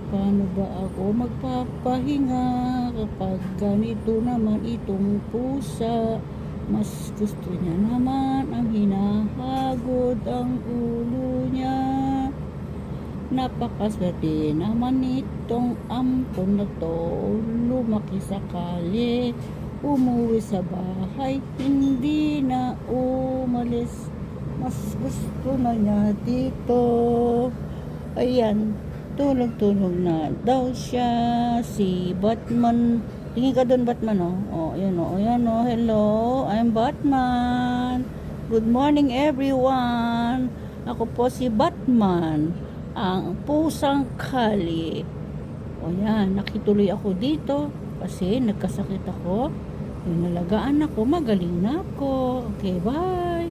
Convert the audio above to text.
Paano ba ako magpapahinga kapag ganito naman itong pusa? Mas gusto niya naman ang hinahagod ang ulo niya. Napakaswerte naman itong ampon na to. Lumaki sa kalye, umuwi sa bahay, hindi na umalis. Mas gusto na niya dito. Ayan, tulog-tulog na daw siya. Si Batman. Tingin ka doon, Batman, oh. Oh, ayan, oh. Ayan, oh. Hello, I'm Batman. Good morning, everyone. Ako po si Batman, ang pusang kali. O yan, nakituloy ako dito kasi nagkasakit ako. Nalagaan ako, magaling na ako. Okay, bye.